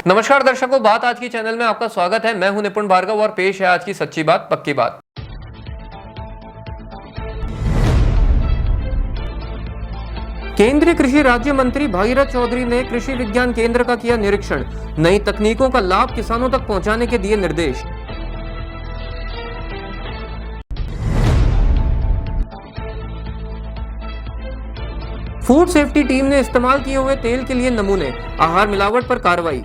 नमस्कार दर्शकों, बात आज की चैनल में आपका स्वागत है। मैं हूं निपुण भार्गव और पेश है आज की सच्ची बात पक्की बात। केंद्रीय कृषि राज्य मंत्री भागीरथ चौधरी ने कृषि विज्ञान केंद्र का किया निरीक्षण। नई तकनीकों का लाभ किसानों तक पहुंचाने के दिए निर्देश। फूड सेफ्टी टीम ने इस्तेमाल किए हुए तेल के लिए नमूने, आहार मिलावट पर कार्रवाई।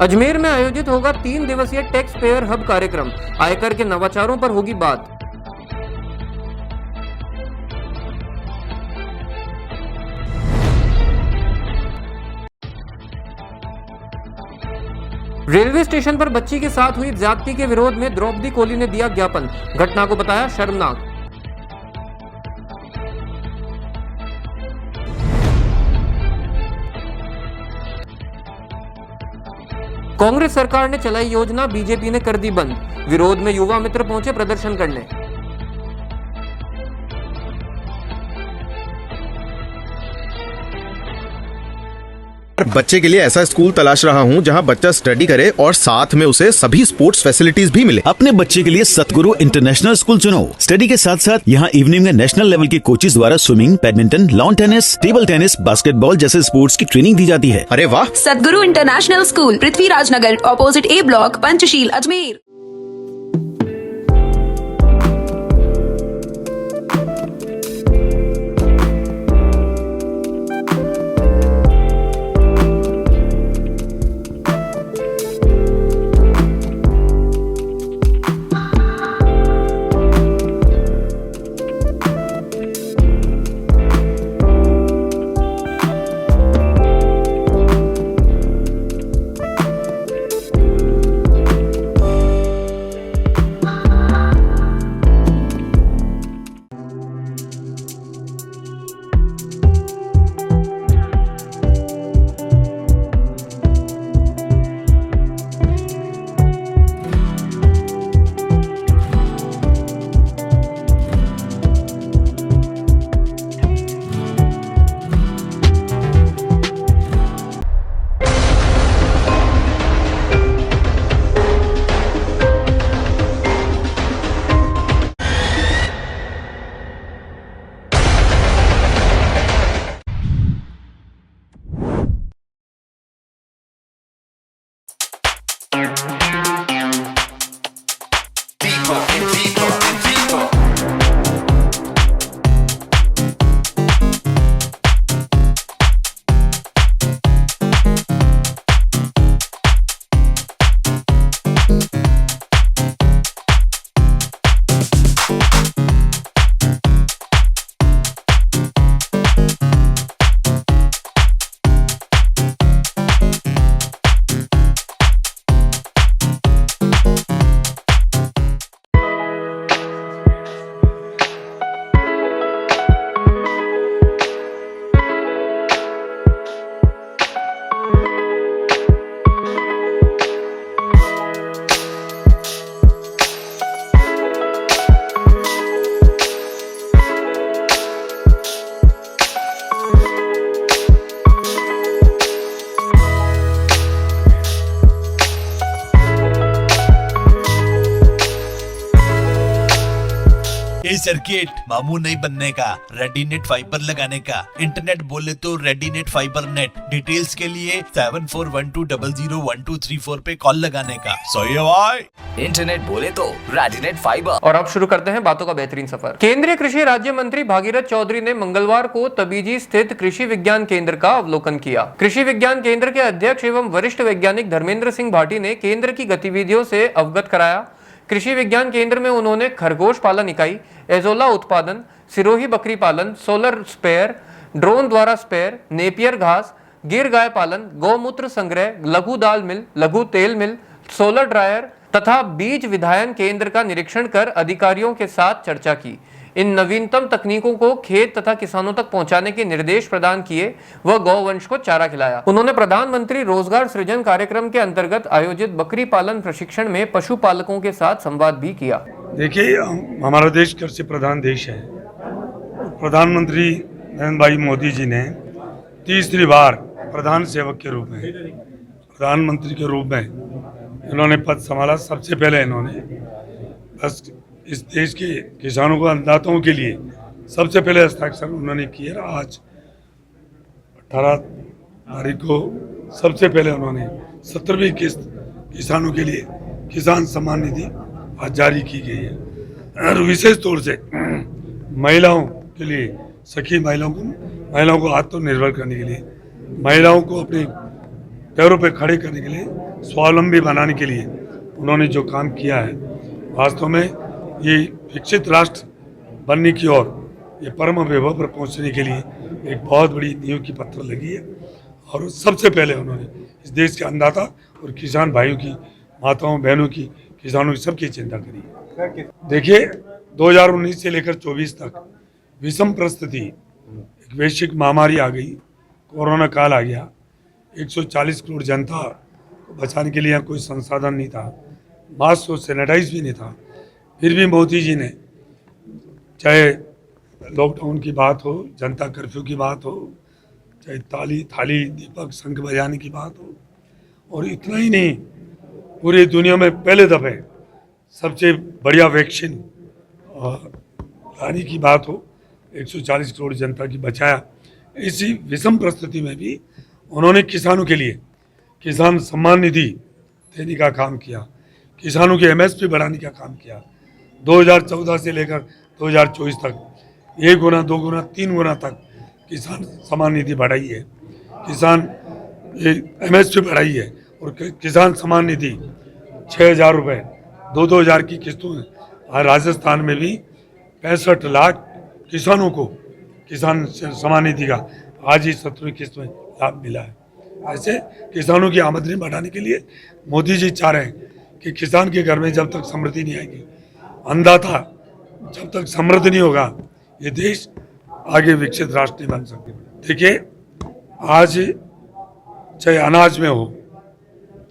अजमेर में आयोजित होगा 3 दिवसीय टैक्स पेयर हब कार्यक्रम। आयकर के नवाचारों पर होगी बात। रेलवे स्टेशन पर बच्ची के साथ हुई ज्यादती के विरोध में द्रौपदी कोली ने दिया ज्ञापन। घटना को बताया शर्मनाक। कांग्रेस सरकार ने चलाई योजना, बीजेपी ने कर दी बंद। विरोध में युवा मित्र पहुंचे प्रदर्शन करने। बच्चे के लिए ऐसा स्कूल तलाश रहा हूं जहां बच्चा स्टडी करे और साथ में उसे सभी स्पोर्ट्स फैसिलिटीज भी मिले। अपने बच्चे के लिए सतगुरु इंटरनेशनल स्कूल चुनो। स्टडी के साथ साथ यहाँ इवनिंग में नेशनल लेवल के कोचेज द्वारा swimming, badminton, lawn tennis, table tennis, basketball जैसे स्पोर्ट्स की ट्रेनिंग दी जाती है। अरे वाह! सतगुरु इंटरनेशनल स्कूल, पृथ्वीराज नगर, ऑपोजिट ए ब्लॉक, पंचशील, अजमेर। सर्किट मामू नहीं बनने का, रेडीनेट फाइबर लगाने का। इंटरनेट बोले तो रेडीनेट फाइबर नेट। डिटेल्स के लिए 7412001234 पे कॉल लगाने का। सही है भाई। इंटरनेट बोले तो रेडीनेट फाइबर। और अब शुरू करते हैं बातों का बेहतरीन सफर। केंद्रीय कृषि राज्य मंत्री भागीरथ चौधरी ने मंगलवार को तबीजी स्थित कृषि विज्ञान केंद्र का अवलोकन किया। कृषि विज्ञान केंद्र के अध्यक्ष एवं वरिष्ठ वैज्ञानिक धर्मेंद्र सिंह भाटी ने केंद्र की गतिविधियों से अवगत कराया। कृषि विज्ञान केंद्र में उन्होंने खरगोश पालन इकाई, एजोला उत्पादन, सिरोही बकरी पालन, सोलर स्पेयर, ड्रोन द्वारा स्पेयर, नेपियर घास, गिर गाय पालन, गौमूत्र संग्रह, लघु दाल मिल, लघु तेल मिल, सोलर ड्रायर तथा बीज विधायन केंद्र का निरीक्षण कर अधिकारियों के साथ चर्चा की। इन नवीनतम तकनीकों को खेत तथा किसानों तक पहुंचाने के निर्देश प्रदान किए व गौवंश को चारा खिलाया। उन्होंने प्रधानमंत्री रोजगार सृजन कार्यक्रम के अंतर्गत आयोजित बकरी पालन प्रशिक्षण में पशुपालकों के साथ संवाद भी किया। देखिए, हमारा देश कृषि प्रधान देश है। प्रधानमंत्री नरेंद्र भाई मोदी जी ने तीसरी बार प्रधान सेवक के रूप में, प्रधानमंत्री के रूप में इन्होंने पद संभाला। सबसे पहले इन्होंने बस इस देश के किसानों को, अन्नदाताओं के लिए सबसे पहले हस्ताक्षर उन्होंने किए। आज 18 तारीख को सबसे पहले उन्होंने 17वीं किस्त किसानों के लिए किसान सम्मान निधि आज जारी की गई है। और विशेष तौर से महिलाओं के लिए, सखी महिलाओं को आत्मनिर्भर करने के लिए, महिलाओं को अपने पैरों पर खड़े करने के लिए, स्वावलंबी बनाने के लिए उन्होंने जो काम किया है, वास्तव में ये विकसित राष्ट्र बनने की ओर, ये परम वैभव पर पहुंचने के लिए एक बहुत बड़ी नींव की पत्थर लगी है। और सबसे पहले उन्होंने इस देश के अन्नदाता और किसान भाइयों की, माताओं बहनों की, किसानों की सबकी चिंता करी है। देखिए, 2019 से लेकर 24 तक विषम परिस्थिति, एक वैश्विक महामारी आ गई, कोरोना काल आ गया, 140 करोड़ जनता को बचाने के लिए यहाँ कोई संसाधन नहीं था, मास्क और सैनिटाइज भी नहीं था। फिर भी मोदी जी ने, चाहे लॉकडाउन की बात हो, जनता कर्फ्यू की बात हो, चाहे ताली थाली दीपक शंख बजाने की बात हो, और इतना ही नहीं, पूरी दुनिया में पहले दफे सबसे बढ़िया वैक्सीन लाने की बात हो, 140 करोड़ जनता की बचाया। इसी विषम परिस्थिति में भी उन्होंने किसानों के लिए किसान सम्मान निधि देने का काम किया, किसानों की MSP बढ़ाने का काम किया। 2014 से लेकर 2024 तक 1 गुना, 2 गुना, 3 गुना तक किसान सम्मान निधि बढ़ाई है, किसान MSP बढ़ाई है। और किसान सम्मान निधि 6,000 रुपये, 2-2 हज़ार की किस्तों में। आज राजस्थान में भी 65 लाख किसानों को किसान सम्मान निधि का आज ही 17वीं किस्त में लाभ मिला है। ऐसे किसानों की आमदनी बढ़ाने के लिए मोदी जी चाह रहे हैं कि किसान के घर में जब तक समृद्धि नहीं आएगी, अन्नदाता जब तक समृद्ध नहीं होगा, ये देश आगे विकसित राष्ट्र नहीं बन सकते। देखिए, आज चाहे अनाज में हो,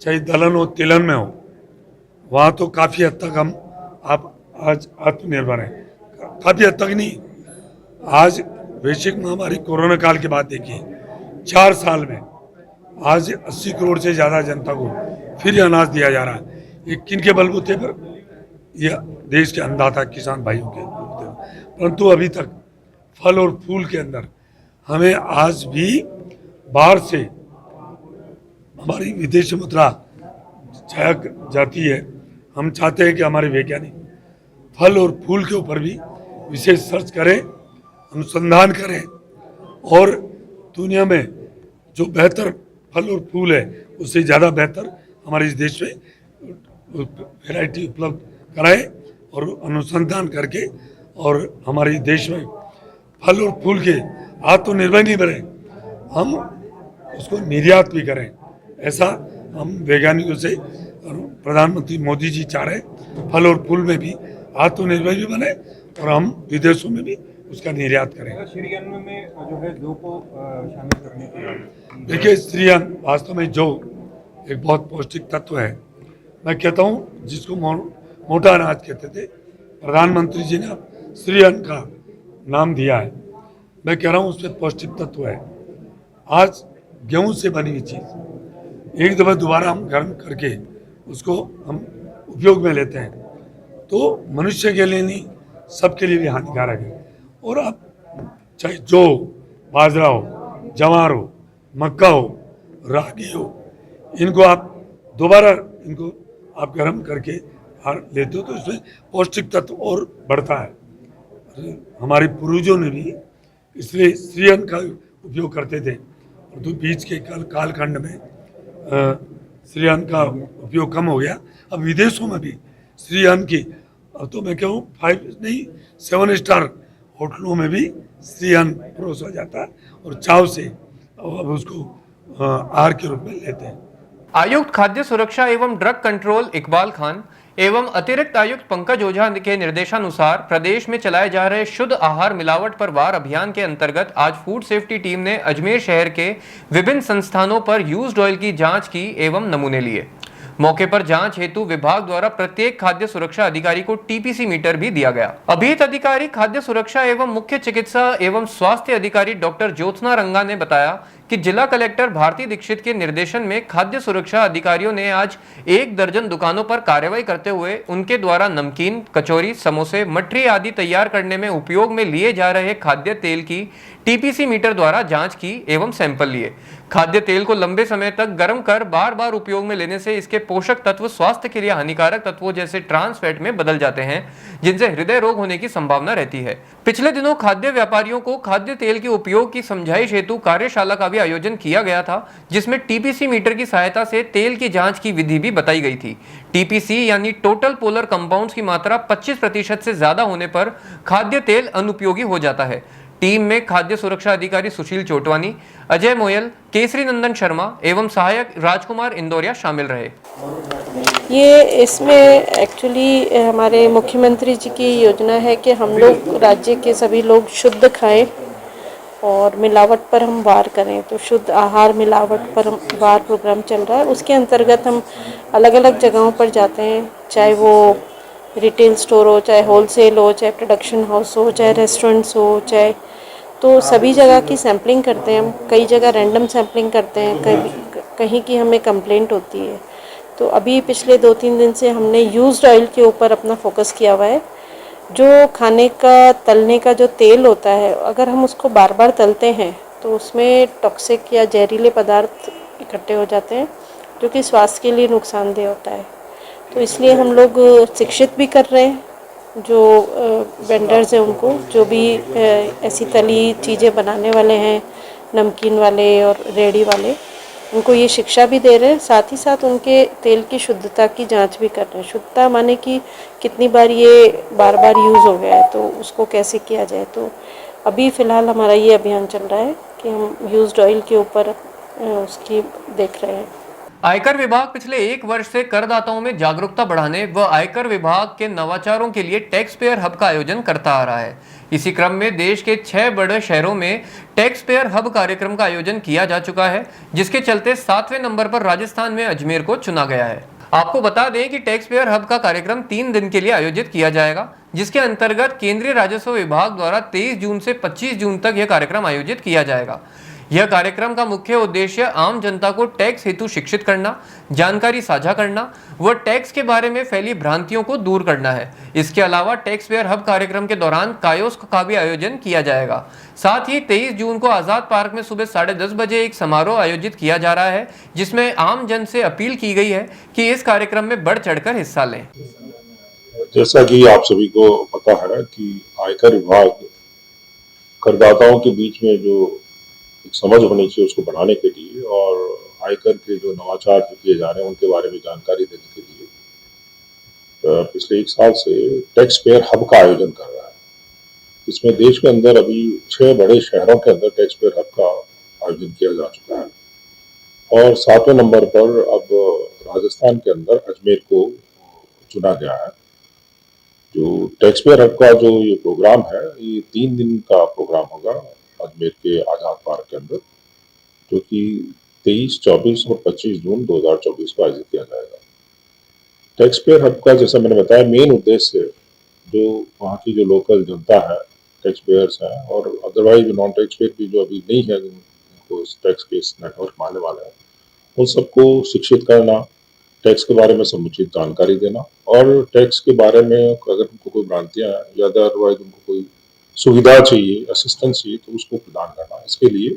चाहे दलहन हो, तिलहन में हो, वहाँ तो काफ़ी हद तक हम आज आत्मनिर्भर हैं। काफ़ी हद तक नहीं, आज वैश्विक महामारी कोरोना काल के बाद देखिए 4 साल में आज 80 करोड़ से ज़्यादा जनता को फिर अनाज दिया जा रहा है। ये किन के बलबूते पर? यह देश के अन्नदाता किसान भाइयों के बलबूते पर। परंतु अभी तक फल और फूल के अंदर हमें आज भी बाहर से हमारी विदेशी मुद्रा जाती है। हम चाहते हैं कि हमारे वैज्ञानिक फल और फूल के ऊपर भी विशेष सर्च करें, अनुसंधान करें, और दुनिया में जो बेहतर फल और फूल है उससे ज़्यादा बेहतर हमारे इस देश में वैरायटी उपलब्ध कराएं, और अनुसंधान करके और हमारे देश में फल और फूल के आत्मनिर्भर नहीं बने, हम उसको निर्यात भी करें। ऐसा हम वैज्ञानिकों से, प्रधानमंत्री मोदी जी चाह रहे हैं फल और फूल में भी आत्मनिर्भर भी बने और हम विदेशों में भी उसका निर्यात करें। श्री अन्न में जो है जौ को शामिल करने के, देखिए, श्री अन्न वास्तव में जौ एक बहुत पौष्टिक तत्व है। मैं कहता हूँ जिसको मोटा अनाज कहते थे, प्रधानमंत्री जी ने श्री अन्न का नाम दिया है। मैं कह रहा हूँ उसमें पौष्टिक तत्व है। आज गेहूं से बनी हुई चीज़ एक दफ़ा दोबारा हम गर्म करके उसको हम उपयोग में लेते हैं, तो मनुष्य के लिए नहीं, सबके लिए भी हानिकारक है। और अब चाहे जौ, बाजरा हो, जवार हो, मक्का हो, रागी हो, इनको आप दोबारा इनको आप गर्म करके लेते हो तो इसमें पौष्टिक तत्व और बढ़ता है। हमारे पूर्वजों ने भी इसलिए श्री अन्न का उपयोग करते थे, और तो बीच के कालखंड में श्री अन्न का उपयोग कम हो गया। अब विदेशों में भी श्री अन्न की, अब तो मैं कहूँ 5 नहीं 7 स्टार होटलों में भी श्री अन्न परोसा जाता है, और चाव से अब उसको आहार के रूप में लेते हैं। आयुक्त खाद्य सुरक्षा एवं ड्रग कंट्रोल इकबाल खान एवं अतिरिक्त आयुक्त पंकज ओझा के निर्देशानुसार प्रदेश में चलाए जा रहे शुद्ध आहार मिलावट पर वार अभियान के अंतर्गत आज फूड सेफ्टी टीम ने अजमेर शहर के विभिन्न संस्थानों पर यूज्ड ऑयल की जांच की एवं नमूने लिए। मौके पर जांच हेतु विभाग द्वारा प्रत्येक खाद्य सुरक्षा अधिकारी को टीपीसी मीटर भी दिया गया। अभिहित अधिकारी खाद्य सुरक्षा एवं मुख्य चिकित्सा एवं स्वास्थ्य अधिकारी डॉक्टर ज्योत्सना रंगा ने बताया कि जिला कलेक्टर भारती दीक्षित के निर्देशन में खाद्य सुरक्षा अधिकारियों ने आज 1 दर्जन दुकानों पर कार्रवाई करते हुए उनके द्वारा नमकीन, कचौरी, समोसे, मठरी आदि तैयार करने में उपयोग में लिए जा रहे खाद्य तेल की टीपीसी मीटर द्वारा जांच की एवं सैंपल लिए। खाद्य तेल को लंबे समय तक गर्म कर बार बार उपयोग में लेने से इसके पोषक तत्व स्वास्थ्य के लिए हानिकारक तत्वों जैसे ट्रांस फैट में बदल जाते हैं, जिनसे हृदय रोग होने की संभावना रहती है। पिछले दिनों खाद्य व्यापारियों को खाद्य तेल के उपयोग की समझाइश हेतु कार्यशाला का भी आयोजन किया गया था, जिसमें टीपीसी मीटर की सहायता से तेल की जांच की विधि भी बताई गई थी। टीपीसी यानी टोटल पोलर कंपाउंड्स की मात्रा 25% से ज्यादा होने पर खाद्य तेल अनुपयोगी हो जाता है। टीम में खाद्य सुरक्षा अधिकारी सुशील चोटवानी, अजय मोयल, केसरी नंदन शर्मा एवं सहायक राजकुमार इंदौरिया शामिल रहे। ये इसमें एक्चुअली हमारे मुख्यमंत्री जी की योजना है कि हम लोग राज्य के सभी लोग शुद्ध खाएं और मिलावट पर हम वार करें। तो शुद्ध आहार मिलावट पर वार प्रोग्राम चल रहा है। उसके अंतर्गत हम अलग अलग जगहों पर जाते हैं, चाहे वो रिटेल स्टोर हो, चाहे होलसेल हो, चाहे प्रोडक्शन हाउस हो, चाहे रेस्टोरेंट्स हो, चाहे तो सभी जगह की सैम्पलिंग करते हैं हम। कई जगह रैंडम सैम्पलिंग करते हैं, कहीं की हमें कंप्लेंट होती है। तो अभी पिछले 2-3 दिन से हमने यूज्ड ऑयल के ऊपर अपना फोकस किया हुआ है। जो खाने का तलने का जो तेल होता है, अगर हम उसको बार बार तलते हैं तो उसमें टॉक्सिक या जहरीले पदार्थ इकट्ठे हो जाते हैं, जो कि स्वास्थ्य के लिए नुकसानदेह होता है। तो इसलिए हम लोग शिक्षित भी कर रहे हैं जो वेंडर्स हैं उनको, जो भी ऐसी तली चीज़ें बनाने वाले हैं, नमकीन वाले और रेडी वाले, उनको ये शिक्षा भी दे रहे हैं। साथ ही साथ उनके तेल की शुद्धता की जांच भी कर रहे हैं। शुद्धता माने कि कितनी बार ये बार बार यूज़ हो गया है, तो उसको कैसे किया जाए। तो अभी फ़िलहाल हमारा ये अभियान चल रहा है कि हम यूज्ड ऑयल के ऊपर उसकी देख रहे हैं। आयकर विभाग पिछले 1 वर्ष से करदाताओं में जागरूकता बढ़ाने व आयकर विभाग के नवाचारों के लिए टैक्स पेयर हब का आयोजन करता आ रहा है। इसी क्रम में देश के 6 बड़े शहरों में टैक्स पेयर हब कार्यक्रम का आयोजन किया जा चुका है, जिसके चलते 7वें नंबर पर राजस्थान में अजमेर को चुना गया है। आपको बता दें कि टैक्स पेयर हब का कार्यक्रम 3 दिन के लिए आयोजित किया जाएगा, जिसके अंतर्गत केंद्रीय राजस्व विभाग द्वारा 23 जून से 25 जून तक यह कार्यक्रम आयोजित किया जाएगा। यह कार्यक्रम का मुख्य उद्देश्य आम जनता को टैक्स हेतु शिक्षित करना, जानकारी साझा करना व टैक्स के बारे में फैली भ्रांतियों को दूर करना है। इसके अलावा टैक्स पेयर हब कार्यक्रम के दौरान कायोस्क का भी आयोजन किया जाएगा। साथ ही 23 जून को आजाद पार्क में सुबह 10:30 बजे एक समारोह आयोजित किया जा रहा है, जिसमें आम जन से अपील की गई है कि इस कार्यक्रम में बढ़ चढ़कर हिस्सा लें। जैसा कि आप सभी को पता है कि आयकर विभाग करदाताओं के बीच में जो समझ होनी चाहिए उसको बढ़ाने के लिए और आयकर के जो नवाचार जो किए जा रहे हैं उनके बारे में जानकारी देने के लिए पिछले 1 साल से टैक्स पेयर हब का आयोजन कर रहा है। इसमें देश के अंदर अभी 6 बड़े शहरों के अंदर टैक्स पेयर हब का आयोजन किया जा चुका है और 7वें नंबर पर अब राजस्थान के अंदर अजमेर को चुना गया है। जो टैक्स पेयर हब का जो ये प्रोग्राम है, ये 3 दिन का प्रोग्राम होगा अजमेर के आजाद पार्क के अंदर, जो कि 23, 24 और 25 जून 2024 को आयोजित किया जाएगा। टैक्स पेयर हब का जैसा मैंने बताया मेन उद्देश्य जो वहाँ की जो लोकल जनता है, टैक्स पेयर्स हैं और अदरवाइज नॉन टैक्स पेयर भी जो अभी नहीं है, जिनको टैक्स के इस नेटवर्क में आने वाला है, उन सबको शिक्षित करना, टैक्स के बारे में समुचित जानकारी देना और टैक्स के बारे में अगर उनको कोई भ्रांतियाँ या अदरवाइज उनको कोई सुविधा चाहिए, असिस्टेंस चाहिए, तो उसको प्रदान करना। इसके लिए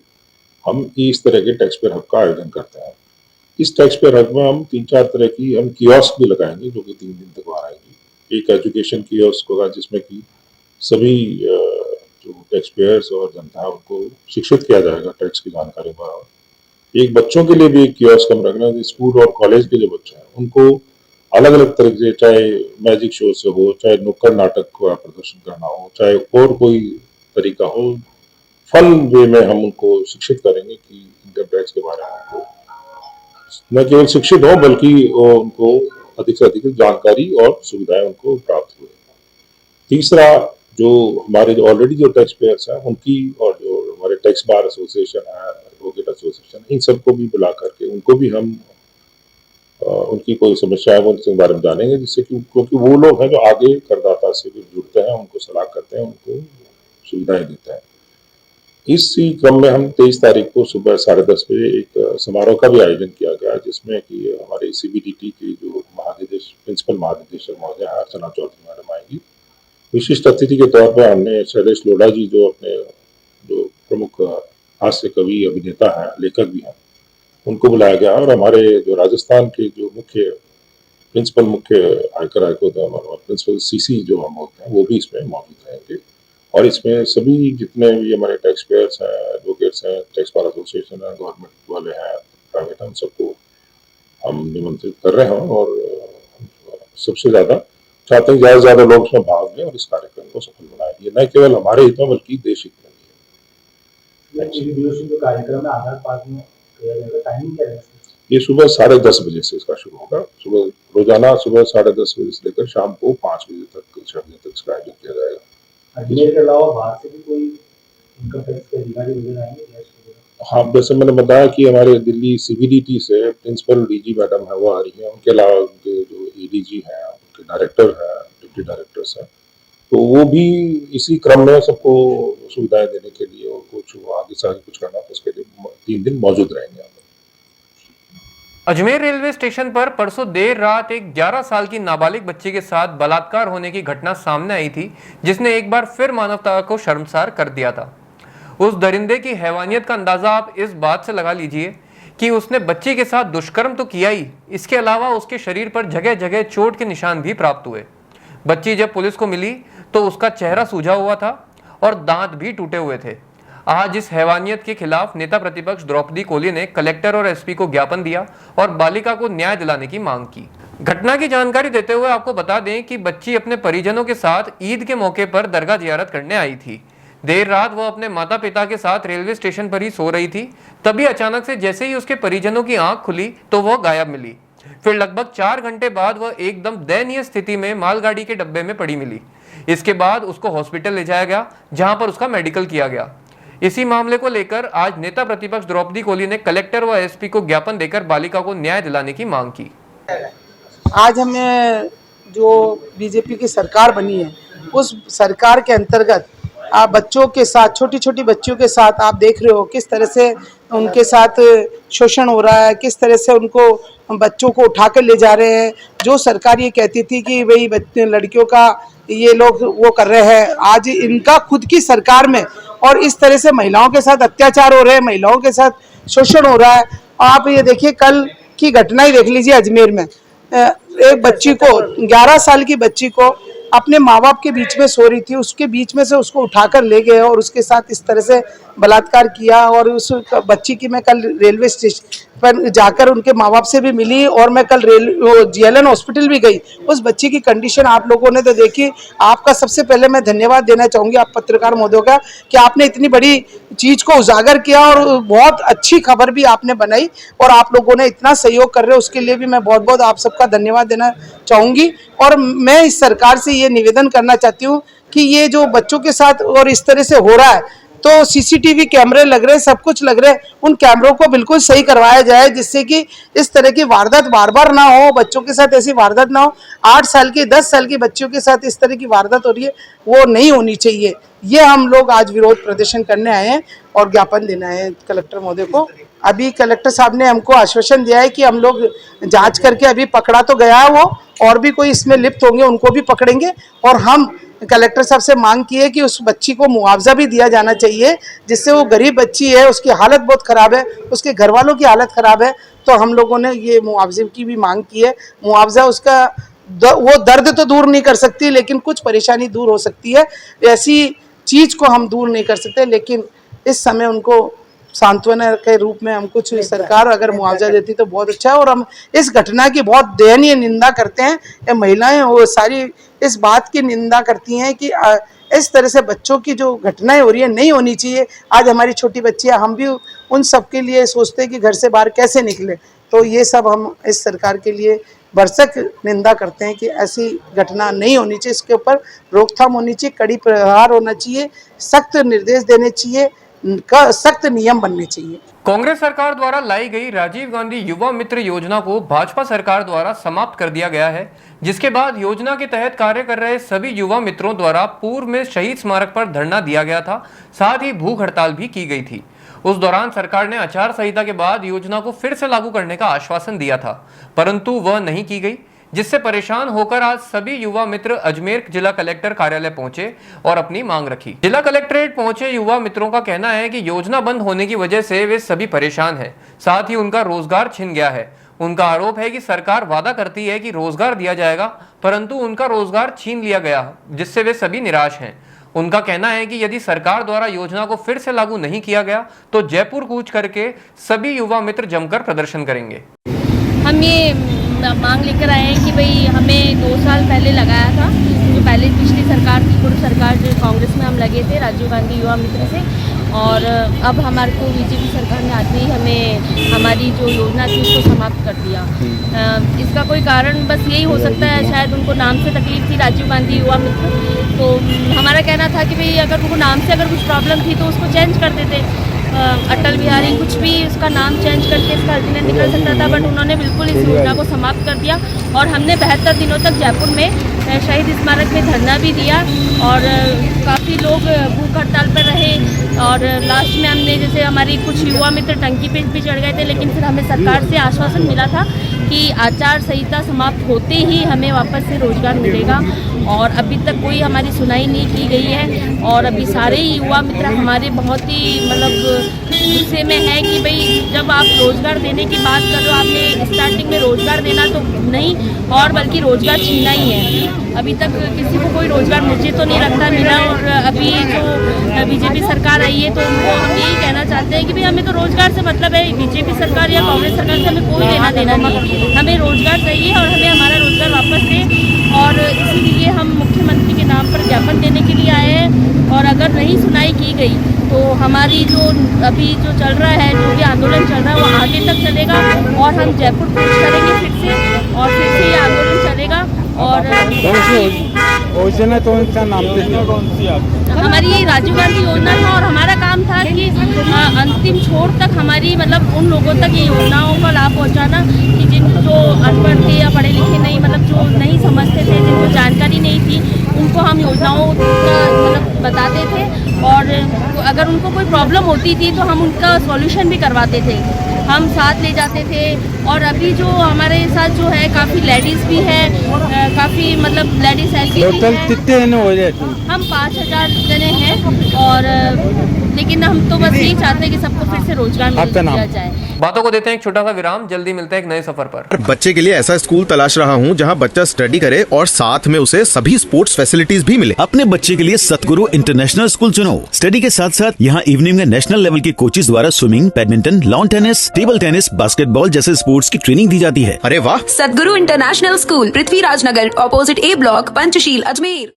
हम इस तरह के टैक्स पेयर हब का आयोजन करते हैं। इस टैक्स पेयर हब में हम 3-4 तरह की हम कियोस्क भी लगाएंगे, जो कि 3 दिन तक वहाँ रहेंगी। एक एजुकेशन कियोस्क होगा जिसमें कि सभी जो टैक्स पेयर्स और जनता है उनको शिक्षित किया जाएगा टैक्स की जानकारी पर। एक बच्चों के लिए भी एक कियोस्क हम रख रहे हैं। स्कूल और कॉलेज के जो बच्चे हैं उनको अलग अलग तरह से, चाहे मैजिक शो से हो, चाहे नुक्कड़ नाटक का प्रदर्शन करना हो, चाहे और कोई तरीका हो, फन वे में हम उनको शिक्षित करेंगे कि इनकम टैक्स के बारे में उनको न केवल शिक्षित हो बल्कि उनको अधिक से अधिक जानकारी और सुविधाएं उनको प्राप्त हुए। तीसरा, जो हमारे जो ऑलरेडी जो टैक्स पेयर्स हैं उनकी और जो हमारे टैक्स बार एसोसिएशन है, एडवोकेट एसोसिएशन, इन सबको भी बुला करके उनको भी हम उनकी कोई समस्या है वो उनके बारे में जानेंगे, जिससे कि क्योंकि वो लोग हैं जो आगे करदाता से जुड़ते हैं, उनको सलाह करते हैं, उनको सुविधाएं देते हैं। इसी क्रम में हम 23 तारीख को सुबह 10:30 बजे एक समारोह का भी आयोजन किया गया, जिसमें कि हमारे सीबीडीटी के जो प्रिंसिपल महानिदेशक महोदय अर्चना चौधरी मैडम आएंगी। विशिष्ट अतिथि के तौर पर हमने शैलेश लोढ़ा जी, जो अपने जो प्रमुख हास्य कवि अभिनेता हैं, लेखक भी हैं, उनको बुलाया गया। और हमारे जो राजस्थान के जो मुख्य आयकर आयुक्त प्रिंसिपल सीसी जो हम बोलते हैं, वो भी इसमें मौजूद रहेंगे। और इसमें सभी जितने भी हमारे टैक्स पेयर्स हैं, एडवोकेट्स हैं, टैक्स बार एसोसिएशन है, गवर्नमेंट वाले हैं, प्राइवेट, हम सबको हम निमंत्रित कर रहे हैं। और सबसे ज्यादा चाहते हैं ज्यादा से ज्यादा लोग उसमें भाग लें और इस कार्यक्रम को सफल बनाएं। ये न केवल हमारे हित में बल्कि देश हित में भी है। कार्यक्रम में आधार पार्क में टाइमिंग क्या है? ये सुबह 10:30 बजे से इसका शुरू होगा। सुबह रोजाना सुबह 10:30 बजे से लेकर शाम को 5 बजे तक, 6 बजे तक इसका आयोजन किया जाएगा। अजमेर के अलावा बाहर से भी कोई इनकम टैक्स के अधिकारी वगैरह आएंगे? हाँ, जैसे मैंने बताया कि हमारे दिल्ली सीबीडीटी से प्रिंसिपल डीजी मैडम है, वो आ रही है। उनके अलावा उनके जो एडीजी हैं, उनके डायरेक्टर हैं, डिप्टी डायरेक्टर्स हैं, तो वो भी इसी क्रम में सबको सुविधाएं देने के लिए और कुछ आगे से आगे कुछ करना, तो उसके लिए 3 दिन मौजूद रहेंगे। अजमेर रेलवे स्टेशन पर परसों देर रात एक 11 साल की नाबालिग बच्ची के साथ बलात्कार होने की घटना सामने आई थी, जिसने एक बार फिर मानवता को शर्मसार कर दिया था। उस दरिंदे की हैवानियत का अंदाजा आप इस बात से लगा लीजिए कि उसने बच्ची के साथ दुष्कर्म तो किया ही, इसके अलावा उसके शरीर पर जगह जगह चोट के निशान भी प्राप्त हुए। बच्ची जब पुलिस को मिली तो उसका चेहरा सूजा हुआ था और दांत भी टूटे हुए थे। आज इस हैवानियत के खिलाफ नेता प्रतिपक्ष द्रौपदी कोली ने कलेक्टर और एसपी को ज्ञापन दिया और बालिका को न्याय दिलाने की मांग की। घटना की जानकारी देते हुए आपको बता दें कि बच्ची अपने परिजनों के साथ ईद के मौके पर दरगाह जियारत करने आई थी। देर रात वह अपने माता पिता के साथ रेलवे स्टेशन पर ही सो रही थी। तभी अचानक से जैसे ही उसके परिजनों की आंख खुली तो वह गायब मिली। फिर लगभग 4 घंटे बाद वह एकदम दयनीय स्थिति में मालगाड़ी के डब्बे में पड़ी मिली। इसके बाद उसको हॉस्पिटल ले जाया गया, जहां पर उसका मेडिकल किया गया। इसी मामले को लेकर आज नेता प्रतिपक्ष द्रौपदी कोली ने कलेक्टर व एसपी को ज्ञापन देकर बालिका को न्याय दिलाने की मांग की। आज हमें जो बीजेपी की सरकार बनी है, उस सरकार के अंतर्गत आप बच्चों के साथ, छोटी छोटी बच्चियों के साथ आप देख रहे हो किस तरह से उनके साथ शोषण हो रहा है, किस तरह से उनको बच्चों को उठा कर ले जा रहे हैं। जो सरकार ये कहती थी कि भाई लड़कियों का ये लोग वो कर रहे हैं, आज इनका खुद की सरकार में और इस तरह से महिलाओं के साथ अत्याचार हो रहे हैं, महिलाओं के साथ शोषण हो रहा है। आप ये देखिए, कल की घटना ही देख लीजिए। अजमेर में एक बच्ची को, 11 साल की बच्ची को अपने माँ बाप के बीच में सो रही थी, उसके बीच में से उसको उठाकर ले गए और उसके साथ इस तरह से बलात्कार किया। और उस बच्ची की मैं कल रेलवे स्टेशन पर जाकर उनके माँ बाप से भी मिली और मैं कल जीएलएन हॉस्पिटल भी गई। उस बच्ची की कंडीशन आप लोगों ने तो देखी। आपका सबसे पहले मैं धन्यवाद देना चाहूँगी आप पत्रकार महोदय का कि आपने इतनी बड़ी चीज़ को उजागर किया और बहुत अच्छी खबर भी आपने बनाई और आप लोगों ने इतना सहयोग कर रहे हो, उसके लिए भी मैं बहुत बहुत आप सबका धन्यवाद देना चाहूँगी। और मैं इस सरकार से ये निवेदन करना चाहती हूँ कि ये जो बच्चों के साथ और इस तरह से हो रहा है, तो सीसीटीवी कैमरे लग रहे हैं, सब कुछ लग रहे हैं, उन कैमरों को बिल्कुल सही करवाया जाए, जिससे कि इस तरह की वारदात बार बार ना हो, बच्चों के साथ ऐसी वारदात ना हो। 8 साल की 10 साल की बच्चियों के साथ इस तरह की वारदात हो रही है, वो नहीं होनी चाहिए। ये हम लोग आज विरोध प्रदर्शन करने आए हैं और ज्ञापन देना है कलेक्टर महोदय को। अभी कलेक्टर साहब ने हमको आश्वासन दिया है कि हम लोग जांच करके, अभी पकड़ा तो गया है वो, और भी कोई इसमें लिप्त होंगे उनको भी पकड़ेंगे। और हम कलेक्टर साहब से मांग की है कि उस बच्ची को मुआवजा भी दिया जाना चाहिए, जिससे वो गरीब बच्ची है, उसकी हालत बहुत ख़राब है, उसके घर वालों की हालत ख़राब है। तो हम लोगों ने ये मुआवजे की भी मांग की है। मुआवजा उसका वो दर्द तो दूर नहीं कर सकती, लेकिन कुछ परेशानी दूर हो सकती है। ऐसी चीज़ को हम दूर नहीं कर सकते, लेकिन इस समय उनको सांत्वना के रूप में हम कुछ सरकार अगर मुआवजा देती तो बहुत अच्छा है। और हम इस घटना की बहुत दयनीय निंदा करते हैं। ये महिलाएं वो सारी इस बात की निंदा करती हैं कि इस तरह से बच्चों की जो घटनाएं हो रही है नहीं होनी चाहिए। आज हमारी छोटी बच्चियां, हम भी उन सब के लिए सोचते हैं कि घर से बाहर कैसे निकले। तो ये सब हम इस सरकार के लिए भरसक निंदा करते हैं कि ऐसी घटना नहीं होनी चाहिए। इसके ऊपर रोकथाम होनी चाहिए, कड़ी प्रहार होना चाहिए, सख्त निर्देश देने चाहिए का सख्त नियम बनने चाहिए। कांग्रेस सरकार द्वारा लाई गई राजीव गांधी युवा मित्र योजना को भाजपा सरकार द्वारा समाप्त कर दिया गया है, जिसके बाद योजना के तहत कार्य कर रहे सभी युवा मित्रों द्वारा पूर्व में शहीद स्मारक पर धरना दिया गया था, साथ ही भूख हड़ताल भी की गई थी। उस दौरान सरकार ने आचार संहिता के बाद योजना को फिर से लागू करने का आश्वासन दिया था, परंतु वह नहीं की गई, जिससे परेशान होकर आज सभी युवा मित्र अजमेर जिला कलेक्टर कार्यालय पहुंचे और अपनी मांग रखी। जिला कलेक्ट्रेट पहुंचे युवा मित्रों का कहना है कि योजना बंद होने की वजह से वे सभी परेशान हैं, साथ ही उनका रोजगार छिन गया है। उनका आरोप है कि सरकार वादा करती है कि रोजगार दिया जाएगा, परंतु उनका रोजगार छीन लिया गया, जिससे वे सभी निराश हैं। उनका कहना है कि यदि सरकार द्वारा योजना को फिर से लागू नहीं किया गया तो जयपुर कूच करके सभी युवा मित्र जमकर प्रदर्शन करेंगे। हम ये मांग लेकर आए हैं कि भाई हमें 2 साल पहले लगाया था, जो पहले पिछली सरकार थी, पूर्व सरकार जो कांग्रेस में हम लगे थे राजीव गांधी युवा मित्र से, और अब हमारे को बीजेपी सरकार ने आते ही हमें हमारी जो योजना थी उसको समाप्त कर दिया। इसका कोई कारण बस यही हो सकता है, शायद उनको नाम से तकलीफ थी राजीव गांधी युवा मित्र, तो हमारा कहना था कि भाई अगर उनको नाम से अगर कुछ प्रॉब्लम थी तो उसको चेंज कर देते, अटल बिहारी कुछ भी उसका नाम चेंज करके इसका अल्टरनेट निकल सकता था, बट उन्होंने बिल्कुल इस योजना को समाप्त कर दिया। और हमने 72 दिनों तक जयपुर में शहीद स्मारक में धरना भी दिया और काफ़ी लोग भूख हड़ताल पर रहे, और लास्ट में हमने जैसे हमारी कुछ युवा मित्र टंकी पे भी चढ़ गए थे, लेकिन फिर हमें सरकार से आश्वासन मिला था कि आचार संहिता समाप्त होते ही हमें वापस से रोजगार मिलेगा, और अभी तक कोई हमारी सुनाई नहीं की गई है। और अभी सारे ही युवा मित्र हमारे बहुत ही मतलब गुस्से में है कि भाई जब आप रोजगार देने की बात कर रहे हो, आपने स्टार्टिंग में रोजगार देना तो नहीं और बल्कि रोजगार छीना ही है। अभी तक किसी को कोई रोजगार मुझे तो नहीं लगता मिला, और अभी जो बीजेपी सरकार आई है तो उनको हम यही कहना चाहते हैं कि भाई हमें तो रोजगार से मतलब है, बीजेपी सरकार या कांग्रेस सरकार से हमें कोई लेना देना नहीं, हमें रोजगार चाहिए और हमें हमारा रोजगार वापस दें। और इसीलिए हम मुख्यमंत्री के नाम पर ज्ञापन देने के लिए आए हैं, और अगर नहीं सुनाई की गई तो हमारी जो अभी जो चल रहा है, जो भी आंदोलन चल रहा है वो आगे तक चलेगा, और हम जयपुर कूच करेंगे फिर से, और फिर से ये आंदोलन चलेगा। और हमारी राजीव गांधी योजना था और हमारा काम था कि अंतिम छोर तक हमारी मतलब उन लोगों तक ये योजनाओं का लाभ पहुंचाना कि जो अनपढ़ थे या पढ़े लिखे नहीं, मतलब जो नहीं समझते थे, जिनको जानकारी नहीं थी, उनको हम योजनाओं का मतलब बताते थे, और अगर उनको कोई प्रॉब्लम होती थी तो हम उनका सॉल्यूशन भी करवाते थे, हम साथ ले जाते थे। और अभी जो हमारे साथ जो है काफ़ी लेडीज़ भी है, काफ़ी मतलब लेडीज़ ऐसी भी है, कितने जने हो जाते हैं? हम 5000 जने हैं, और लेकिन हम तो बस यही चाहते हैं कि सबको फिर से रोजगार मिल जाए। बातों को देते हैं एक छोटा सा विराम, जल्दी मिलते हैं एक नए सफर पर। बच्चे के लिए ऐसा स्कूल तलाश रहा हूँ जहाँ बच्चा स्टडी करे और साथ में उसे सभी स्पोर्ट्स फैसिलिटीज भी मिले। अपने बच्चे के लिए सतगुरु इंटरनेशनल स्कूल चुनो। स्टडी के साथ साथ यहाँ इवनिंग में नेशनल लेवल के कोचेज द्वारा swimming, badminton, lawn tennis, table tennis, basketball जैसे स्पोर्ट्स की ट्रेनिंग दी जाती है। अरे वाह! सदगुरु इंटरनेशनल स्कूल, पृथ्वीराज नगर, ऑपोजिट ए ब्लॉक, पंचशील, अजमेर।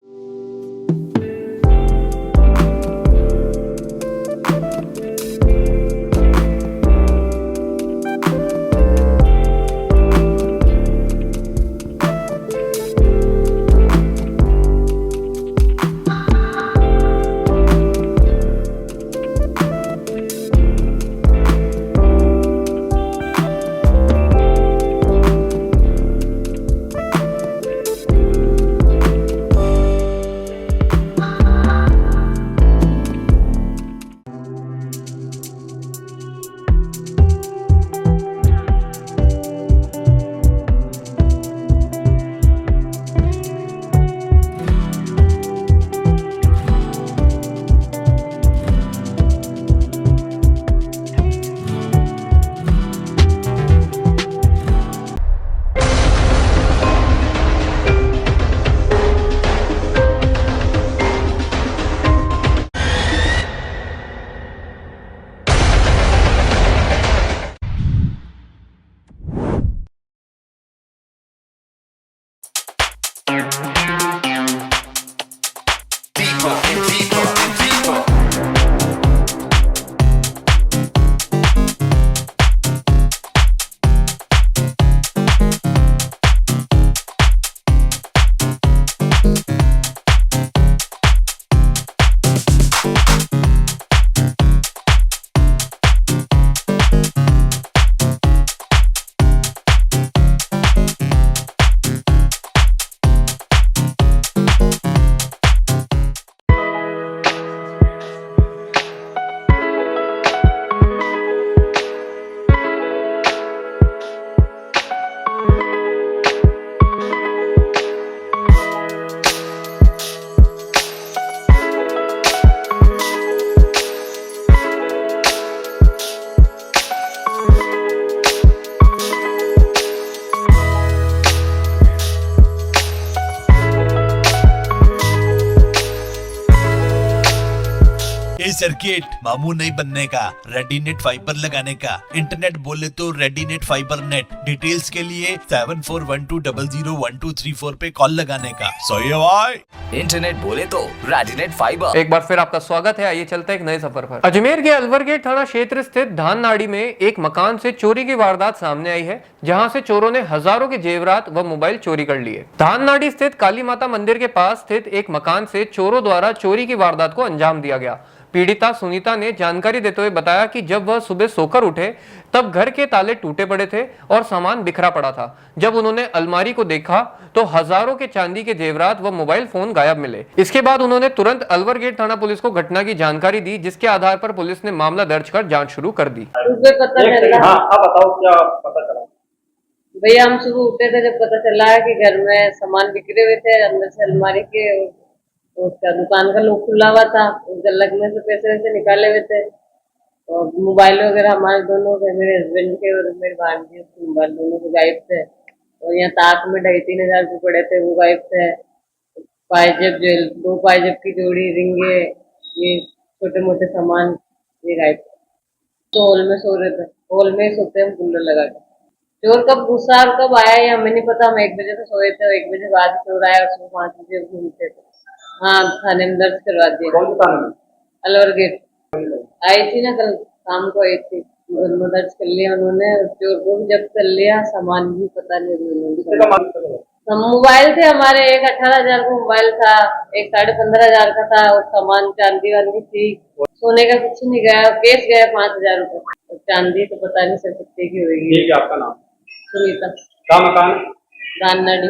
सर्किट, मामू नहीं बनने का, रेडीनेट फाइबर लगाने का, इंटरनेट बोले तो रेडीनेट फाइबर नेट। डिटेल्स के लिए 7412001234 पे कॉल लगाने का। सही है भाई। इंटरनेट बोले तो रेडिनेट फाइबर। एक बार फिर आपका स्वागत है। आइए चलते हैं एक नए सफर पर। अजमेर के अलवर गेट थाना क्षेत्र स्थित धान नाड़ी में एक मकान से चोरी की वारदात सामने आई है, जहां से चोरों ने हजारों के जेवरात व मोबाइल चोरी कर लिए। धान नाड़ी स्थित काली माता मंदिर के पास स्थित एक मकान से चोरों द्वारा चोरी की वारदात को अंजाम दिया गया। पीड़िता सुनीता ने जानकारी देते हुए बताया कि जब वह सुबह सोकर उठे तब घर के ताले टूटे पड़े थे और सामान बिखरा पड़ा था। जब उन्होंने अलमारी को देखा तो हजारों के चांदी के जेवरात व मोबाइल फोन गायब मिले। इसके बाद उन्होंने तुरंत अलवर गेट थाना पुलिस को घटना की जानकारी दी, जिसके आधार पर पुलिस ने मामला दर्ज कर जांच शुरू कर दी। भैया हम सुबह उठे थे जब पता चला कि घर में सामान बिखरे हुए थे, अंदर से अलमारी के उसका दुकान का लॉक खुला हुआ था, उस गुल्लक में से पैसे वैसे निकाले हुए थे और मोबाइल वगैरह हमारे दोनों के, मेरे हस्बैंड के और मेरे भांजी के मोबाइल दोनों के गायब थे। और यहाँ ताक में 2,500 रुपये पड़े थे, वो गायब थे। पायजेब जो 2 पायजेब की जोड़ी, रिंगे, ये छोटे मोटे सामान ये गायब थे। तो हॉल में सो रहे थे, हॉल में ही सोते हम कूलर लगा के। चोर कब गुस्सा और कब आया ये हमें नहीं पता। हम 1 बजे से सोए थे, 1 बजे बाद चोर आया और सुबह 5 बजे घूमते थे। हाँ, थाने में दर्ज करवा दिया। अलवर गेट आई थी ना, कल शाम को आई थी, दर्ज कर लिया उन्होंने। चोर को भी जब्त कर लिया, सामान भी पता नहीं। मोबाइल थे हमारे, एक 18,000 का मोबाइल था, एक 15,500 का था और सामान चांदी वांदी थी। सोने का कुछ नहीं गया, केस गया 5,000 रुपये। चांदी तो पता नहीं सर कितने की होगी। आपका नाम? सुनीता। क्या मकान? धान नाड़ी।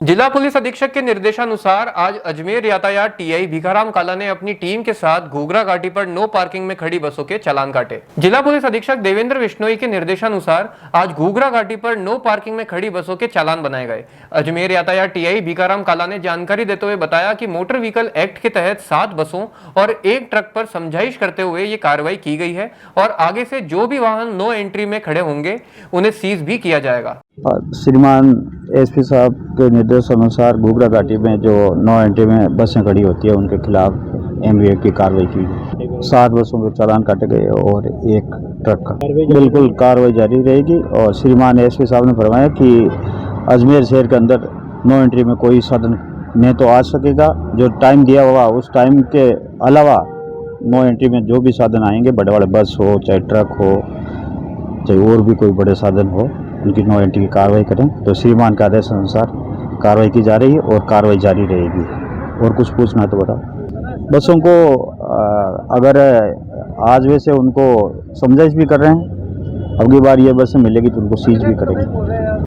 जिला पुलिस अधीक्षक के निर्देशानुसार आज अजमेर यातायात टीआई भिखाराम काला ने अपनी टीम के साथ घूघरा घाटी पर नो पार्किंग में खड़ी बसों के चालान काटे। जिला पुलिस अधीक्षक देवेंद्र बिश्नोई के निर्देशानुसार आज घूघरा घाटी पर नो पार्किंग में खड़ी बसों के चालान बनाए गए। अजमेर यातायात टीआई भिखाराम काला ने जानकारी देते हुए बताया कि मोटर व्हीकल एक्ट के तहत 7 बसों और 1 ट्रक पर समझाइश करते हुए ये कार्रवाई की गई है और आगे से जो भी वाहन नो एंट्री में खड़े होंगे उन्हें सीज भी किया जाएगा। श्रीमान एसपी साहब के निर्देश अनुसार घूघरा घाटी में जो नो एंट्री में बसें खड़ी होती है उनके खिलाफ एमवीए की कार्रवाई की। 7 बसों के चालान काटे गए और 1 ट्रक का। बिल्कुल कार्रवाई जारी रहेगी। और श्रीमान एसपी साहब ने फरमाया कि अजमेर शहर के अंदर नो एंट्री में कोई साधन न तो आ सकेगा, जो टाइम दिया हुआ उस टाइम के अलावा नो एंट्री में जो भी साधन आएंगे, बड़े बड़े बस हो चाहे ट्रक हो चाहे और भी कोई बड़े साधन हो, उनकी नो एंट्री की कार्रवाई करें। तो श्रीमान के आदेश अनुसार कार्रवाई की जा रही है और कार्रवाई जारी रहेगी। और कुछ पूछना है तो बताओ। बसों को अगर आज वैसे उनको समझाइश भी कर रहे हैं, अगली बार ये बसें मिलेगी तो उनको सीज भी करेंगे।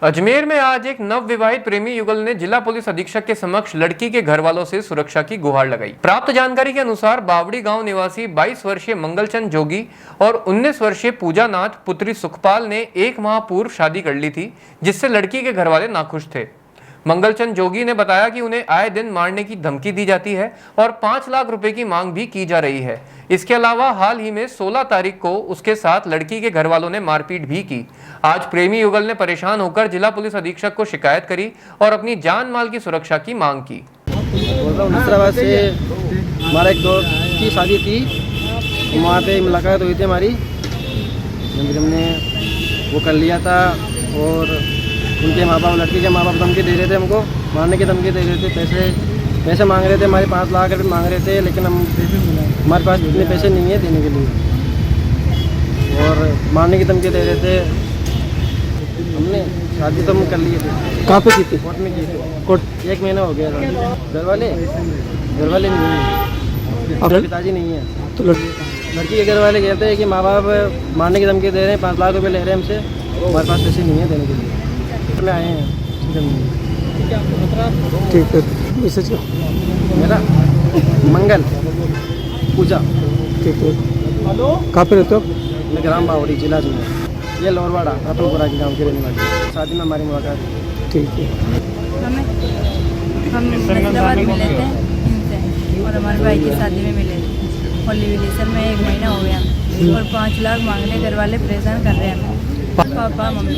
अजमेर में आज एक नव विवाहित प्रेमी युगल ने जिला पुलिस अधीक्षक के समक्ष लड़की के घर वालों से सुरक्षा की गुहार लगाई। प्राप्त जानकारी के अनुसार बावड़ी गांव निवासी 22 वर्षीय मंगलचंद जोगी और 19 वर्षीय पूजा नाथ पुत्री सुखपाल ने 1 माह पूर्व शादी कर ली थी, जिससे लड़की के घर वाले नाखुश थे। मंगलचंद जोगी ने बताया कि उन्हें आए दिन मारने की धमकी दी जाती है और 5 लाख रुपए की मांग भी की जा रही है। इसके अलावा हाल ही में 16 तारीख को उसके साथ लड़की के घर वालों ने मारपीट भी की। आज प्रेमी युगल ने परेशान होकर जिला पुलिस अधीक्षक को शिकायत करी और अपनी जान माल की सुरक्षा की मांग की। हैदराबाद से हमारा एक दोस्त की शादी थी, वहाँ पे मुलाकात हुई थी हमारी, हमने वो कर लिया था। और उनके माँ बाप, लड़की के माँ बाप धमकी दे रहे थे, हमको मारने की धमकी दे रहे थे। पैसे मांग रहे थे, हमारे 5 लाख रुपये मांग रहे थे, लेकिन हमारे पास इतने पैसे नहीं है देने के लिए, और मारने की धमकी दे रहे थे। हमने शादी तो हम कर लिए थे। कहाँ पे की थी? कोर्ट में की थी। कोर्ट 1 महीना हो गया था। घर वाले नहीं है, पिताजी नहीं है। तो लड़की के घर वाले कहते हैं कि माँ बाप मारने की धमकी दे रहे हैं, 5 लाख रुपये ले रहे हैं हमसे, हमारे पास पैसे नहीं है देने के लिए। में आए हैं। ठीक है, मैसेज मेरा मंगल पूजा। ठीक है, कहाँ पे रहते हो? मैं ग्राम बावड़ी, जिला अजमेर। ये लोरवाड़ा रतनपुरा के गाँव की रहने वाली। शादी में हमारी मुलाकात। ठीक है। हम हैदराबाद मिले थे इनसे और हमारे भाई की शादी में मिले थे। होली विलेसन में 1 महीना हो गया और 5 लाख मांग रहे, घर वाले परेशान कर रहे हैं। पापा मम्मी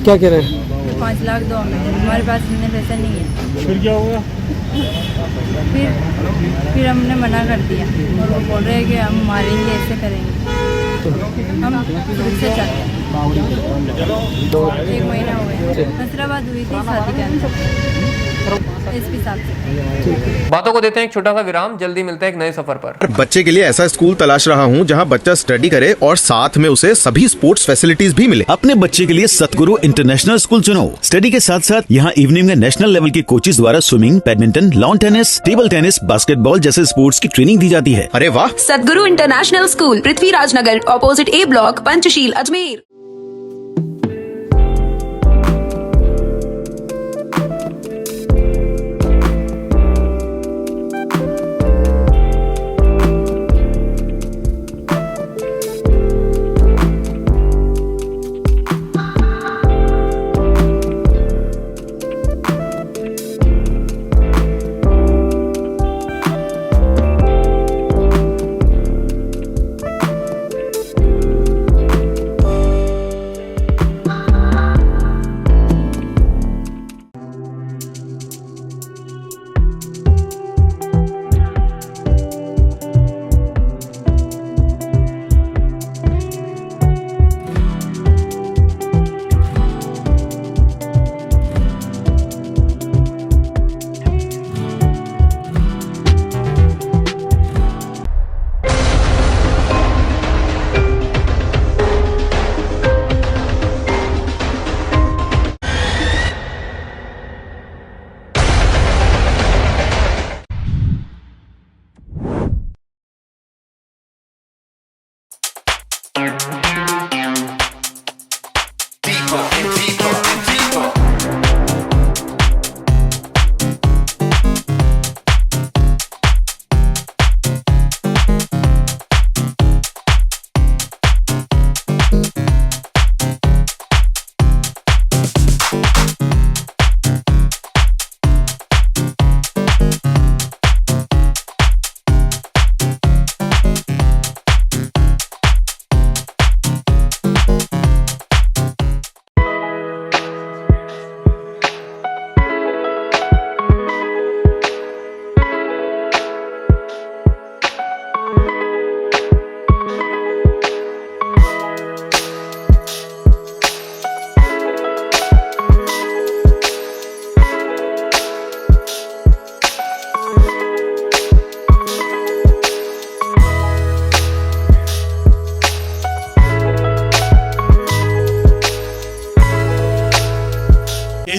क्या कह रहे हैं? 5 लाख दो हमें, हमारे पास इतने पैसे नहीं है। फिर क्या होगा? फिर हमने मना कर दिया और वो बोल रहे हैं कि हम मारेंगे, ऐसे करेंगे। हम खुद से चाहते हैं। 1 महीना हो गया। नसराबाद हुई थी शादी के अंदर एसपी साहब से। बातों को देते हैं एक छोटा सा विराम, जल्दी मिलते हैं एक नए सफर पर। बच्चे के लिए ऐसा स्कूल तलाश रहा हूँ जहाँ बच्चा स्टडी करे और साथ में उसे सभी स्पोर्ट्स फैसिलिटीज भी मिले। अपने बच्चे के लिए सतगुरु इंटरनेशनल स्कूल चुनो। स्टडी के साथ साथ यहाँ इवनिंग में नेशनल लेवल के कोचेज द्वारा swimming, badminton, lawn tennis, table tennis, basketball जैसे स्पोर्ट्स की ट्रेनिंग दी जाती है। अरे वाह! सदगुरु इंटरनेशनल स्कूल, पृथ्वीराज नगर, ऑपोजिट ए ब्लॉक, पंचशील, अजमेर।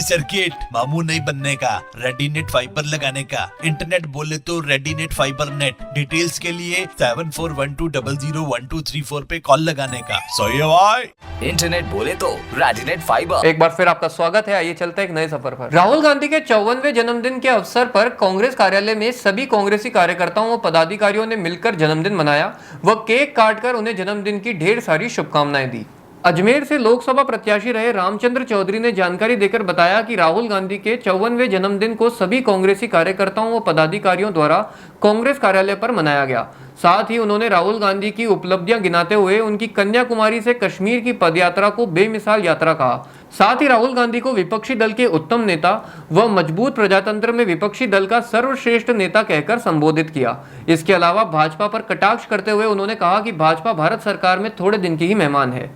सर्किट मामू नहीं बनने का, रेडीनेट फाइबर लगाने का, इंटरनेट बोले तो रेडीनेट फाइबर नेट। डिटेल्स के लिए 7412001234 पे कॉल लगाने का। सही है भाई। इंटरनेट बोले तो रेडीनेट फाइबर। एक बार फिर आपका स्वागत है। आइए चलते हैं एक नए सफर पर। राहुल गांधी के 54वें जन्मदिन के अवसर पर कांग्रेस कार्यालय में सभी कांग्रेसी कार्यकर्ताओं व पदाधिकारियों ने मिलकर जन्मदिन मनाया व केक काटकर उन्हें जन्मदिन की ढेर सारी शुभकामनाएं दी। अजमेर से लोकसभा प्रत्याशी रहे रामचंद्र चौधरी ने जानकारी देकर बताया कि राहुल गांधी के 54वें जन्मदिन को सभी कांग्रेसी कार्यकर्ताओं व पदाधिकारियों द्वारा कांग्रेस कार्यालय पर मनाया गया। साथ ही उन्होंने राहुल गांधी की उपलब्धियां गिनाते हुए उनकी कन्याकुमारी से कश्मीर की पदयात्रा को बेमिसाल यात्रा कहा। साथ ही राहुल गांधी को विपक्षी दल के उत्तम नेता व मजबूत प्रजातंत्र में विपक्षी दल का सर्वश्रेष्ठ नेता कहकर संबोधित किया। इसके अलावा भाजपा पर कटाक्ष करते हुए उन्होंने कहा कि भाजपा भारत सरकार में थोड़े दिन की ही मेहमान है।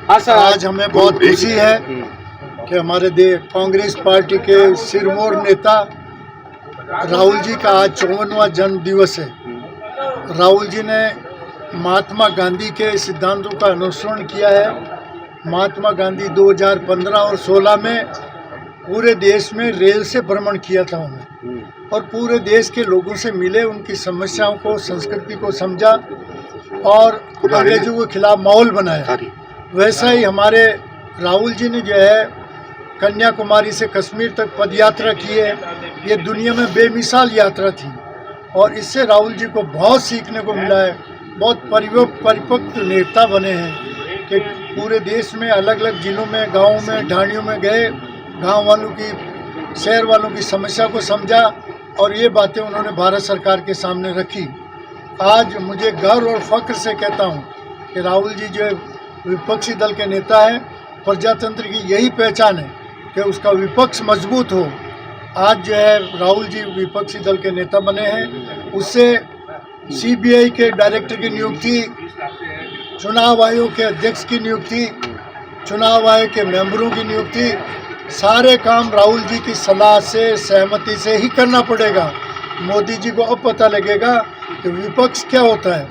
आज हमें बहुत खुशी है कि हमारे कांग्रेस पार्टी के सिरमौर नेता राहुल जी का आज 54वां जन्म दिवस है। राहुल जी ने महात्मा गांधी के सिद्धांतों का अनुसरण किया है। महात्मा गांधी 2015 और 16 में पूरे देश में रेल से भ्रमण किया था उन्होंने, और पूरे देश के लोगों से मिले, उनकी समस्याओं को, संस्कृति को समझा और अंग्रेजों के खिलाफ माहौल बनाया। वैसा ही हमारे राहुल जी ने जो है कन्याकुमारी से कश्मीर तक पदयात्रा की है। ये दुनिया में बेमिसाल यात्रा थी और इससे राहुल जी को बहुत सीखने को मिला है। बहुत परिपक्व नेता बने हैं कि पूरे देश में अलग अलग जिलों में, गाँव में, ढाणियों में गए, गाँव वालों की, शहर वालों की समस्या को समझा और ये बातें उन्होंने भारत सरकार के सामने रखी। आज मुझे गर्व और फख्र से कहता हूँ कि राहुल जी जो विपक्षी दल के नेता हैं, प्रजातंत्र की यही पहचान है कि उसका विपक्ष मजबूत हो आज जो है राहुल जी विपक्षी दल के नेता बने हैं, उससे सीबीआई के डायरेक्टर की नियुक्ति, चुनाव आयोग के अध्यक्ष की नियुक्ति, चुनाव आयोग के मेंबरों की नियुक्ति, सारे काम राहुल जी की सलाह से, सहमति से ही करना पड़ेगा। मोदी जी को अब पता लगेगा कि विपक्ष क्या होता है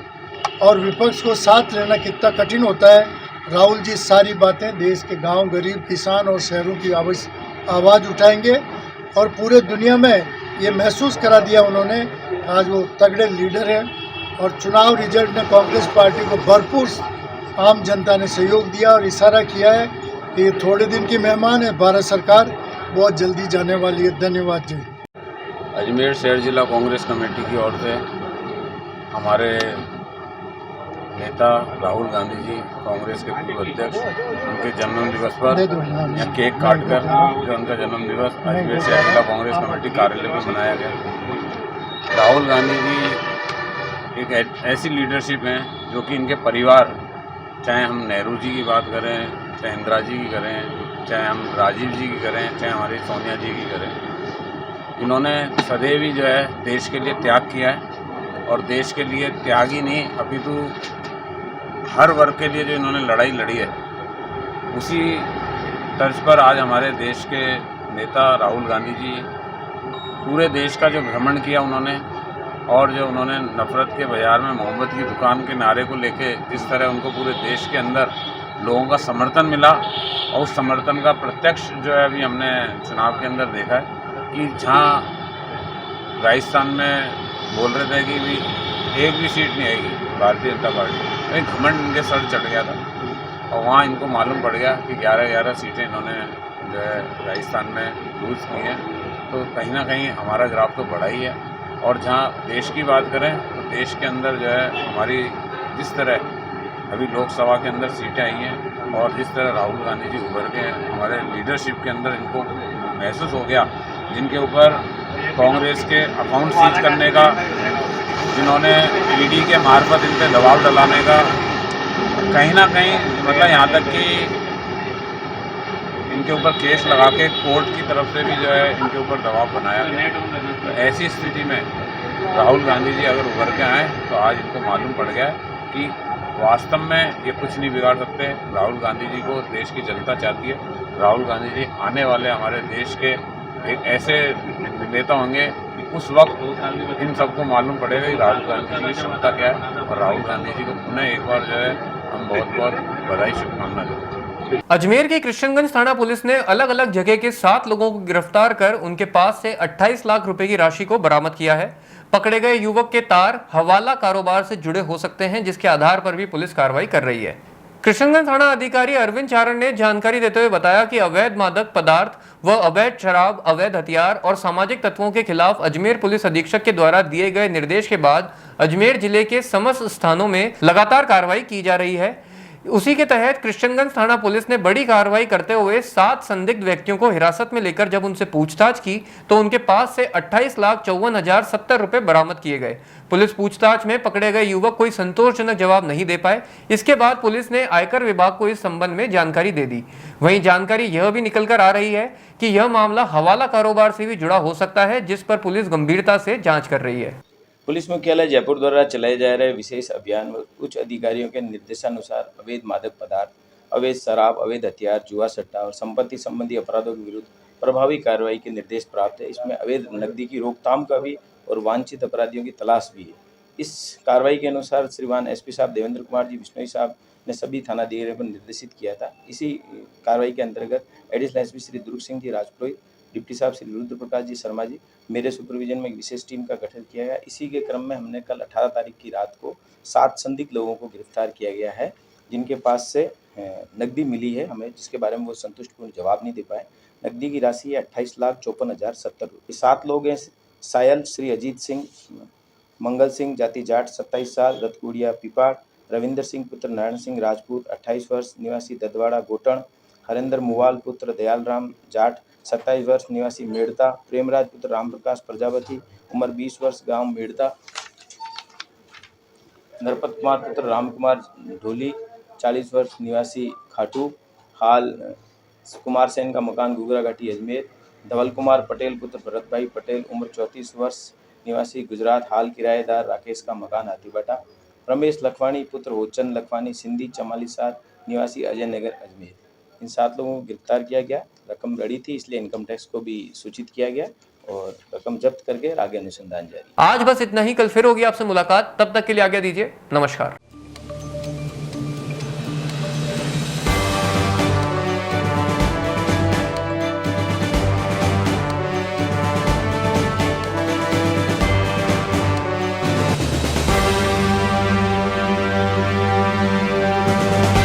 और विपक्ष को साथ लेना कितना कठिन होता है। राहुल जी सारी बातें देश के गांव, गरीब, किसान और शहरों की आवाज़ उठाएंगे और पूरे दुनिया में ये महसूस करा दिया उन्होंने। आज वो तगड़े लीडर हैं और चुनाव रिजल्ट ने कांग्रेस पार्टी को भरपूर आम जनता ने सहयोग दिया और इशारा किया है कि ये थोड़े दिन की मेहमान है, भारत सरकार बहुत जल्दी जाने वाली है। धन्यवाद जी। अजमेर शहर जिला कांग्रेस कमेटी की ओर से हमारे नेता राहुल गांधी जी, कांग्रेस के पूर्व अध्यक्ष, उनके जन्म दिवस पर यहाँ केक काटकर जो उनका जन्म दिवस अजमेर शहर जिला कांग्रेस कमेटी कार्यालय में मनाया गया। राहुल गांधी जी एक ऐसी लीडरशिप हैं जो कि इनके परिवार, चाहे हम नेहरू जी की बात करें, चाहे इंदिरा जी की करें, चाहे हम राजीव जी की करें, चाहे हमारी सोनिया जी की करें, इन्होंने सदैव ही जो है देश के लिए त्याग किया है और देश के लिए त्याग ही नहीं अपितु हर वर्ग के लिए जो इन्होंने लड़ाई लड़ी है, उसी तर्ज पर आज हमारे देश के नेता राहुल गांधी जी पूरे देश का जो भ्रमण किया उन्होंने, और जो उन्होंने नफ़रत के बाजार में मोहब्बत की दुकान के नारे को लेके जिस तरह उनको पूरे देश के अंदर लोगों का समर्थन मिला, और उस समर्थन का प्रत्यक्ष जो है अभी हमने चुनाव के अंदर देखा है कि जहाँ राजस्थान में बोल रहे थे कि भी एक भी सीट नहीं आएगी भारतीय जनता पार्टी, कहीं घमंड इनके सर चढ़ गया था और वहाँ इनको मालूम पड़ गया कि 11-11 सीटें इन्होंने जो है राजस्थान में लूज़ की हैं। तो कहीं ना कहीं हमारा ग्राफ तो बढ़ा ही है। और जहाँ देश की बात करें तो देश के अंदर जो है हमारी जिस तरह अभी लोकसभा के अंदर सीटें आई हैं और जिस तरह राहुल गांधी जी उभर के हमारे लीडरशिप के अंदर इनको महसूस हो गया, जिनके ऊपर कांग्रेस के अकाउंट सीज करने का, जिन्होंने ईडी के मार्फत इन पर दबाव डालाने का, कहीं ना कहीं मतलब यहाँ तक कि इनके ऊपर केस लगा के कोर्ट की तरफ से भी जो है इनके ऊपर दबाव बनाया गया। तो ऐसी स्थिति में राहुल गांधी जी अगर उभर के आए तो आज इनको मालूम पड़ गया कि वास्तव में ये कुछ नहीं बिगाड़ सकते। राहुल गांधी जी को देश की जनता चाहती है। राहुल गांधी जी आने वाले हमारे देश के एक ऐसे नेता होंगे कि उस वक्त इन सबको मालूम पड़ेगा कि राहुल गांधी जी की क्षमता क्या है। और राहुल गांधी जी को पुनः एक बार जो है हम बहुत बहुत बधाई, शुभकामना देते हैं। अजमेर के कृष्णगंज थाना पुलिस ने अलग अलग जगह के 7 लोगों को गिरफ्तार कर उनके पास से 28 लाख रुपए की राशि को बरामद किया है। पकड़े गए युवक के तार हवाला कारोबार से जुड़े हो सकते हैं, जिसके आधार पर भी पुलिस कार्रवाई कर रही है। कृष्णगंज थाना अधिकारी अरविंद चारण ने जानकारी देते हुए बताया कि अवैध मादक पदार्थ व अवैध शराब, अवैध हथियार और सामाजिक तत्वों के खिलाफ अजमेर पुलिस अधीक्षक के द्वारा दिए गए निर्देश के बाद अजमेर जिले के समस्त स्थानों में लगातार कार्रवाई की जा रही है। उसी के तहत कृष्णगंज थाना पुलिस ने बड़ी कार्रवाई करते हुए 7 संदिग्ध व्यक्तियों को हिरासत में लेकर जब उनसे पूछताछ की तो उनके पास से 28,54,070 रुपए बरामद किए गए। पुलिस पूछताछ में पकड़े गए युवक कोई संतोषजनक जवाब नहीं दे पाए। इसके बाद पुलिस ने आयकर विभाग को इस संबंध में जानकारी दे दी। वहीं जानकारी यह भी निकल कर आ रही है कि यह मामला हवाला कारोबार से भी जुड़ा हो सकता है, जिस पर पुलिस गंभीरता से जाँच कर रही है। पुलिस मुख्यालय जयपुर द्वारा चलाए जा रहे विशेष अभियान में उच्च अधिकारियों के निर्देशानुसार अवैध मादक पदार्थ, अवैध शराब, अवैध हथियार, जुआ सट्टा और संपत्ति संबंधी अपराधों के विरुद्ध प्रभावी कार्रवाई के निर्देश प्राप्त है। इसमें अवैध नकदी की रोकथाम का भी और वांछित अपराधियों की तलाश भी है। इस कार्रवाई के अनुसार श्रीमान एसपी साहब देवेंद्र कुमार जी बिश्नोई साहब ने सभी थाना अधिकारियों को निर्देशित किया था। इसी कार्रवाई के अंतर्गत एडिशनल एसपी श्री दुर्ग सिंह जी राजपुरोहित, डिप्टी साहब श्री रुद्र प्रकाश जी शर्मा जी, मेरे सुपरविजन में एक विशेष टीम का गठन किया गया। इसी के क्रम में हमने कल 18 तारीख की रात को 7 संदिग्ध लोगों को गिरफ्तार किया गया है, जिनके पास से नकदी मिली है हमें, जिसके बारे में वो संतुष्टिपूर्ण जवाब नहीं दे पाए। नकदी की राशि है 28,54,070 रुपये। 7 लोग हैं सायल श्री अजीत सिंह, मंगल सिंह जाति जाट 27 साल, रतकुड़िया पिपाड़, रविंदर सिंह पुत्र नारायण सिंह राजपूत 28 वर्ष निवासी ददवाड़ा गोटण, हरेंद्र मुवाल पुत्र दयाल राम जाट 27 वर्ष निवासी मेड़ता, प्रेमराज पुत्र राम प्रकाश प्रजापति उम्र 20 वर्ष गांव मेड़ता, नरपत कुमार पुत्र राम कुमार ढोली 40 वर्ष निवासी खाटू, हाल कुमार सेन का मकान घुघरा घाटी अजमेर, धवल कुमार पटेल पुत्र भरत भाई पटेल उम्र 34 वर्ष निवासी गुजरात हाल किराएदार राकेश का मकान हाथीबाटा। रमेश लखवानी पुत्र होचंद लखवानी सिंधी चमालीसार निवासी अजय नगर अजमेर। इन 7 लोगों को गिरफ्तार किया गया। रकम बड़ी थी इसलिए इनकम टैक्स को भी सूचित किया गया और रकम जब्त करके आगे अनुसंधान जारी। आज बस इतना ही, कल फिर होगी आपसे मुलाकात, तब तक के लिए आज्ञा दीजिए, नमस्कार।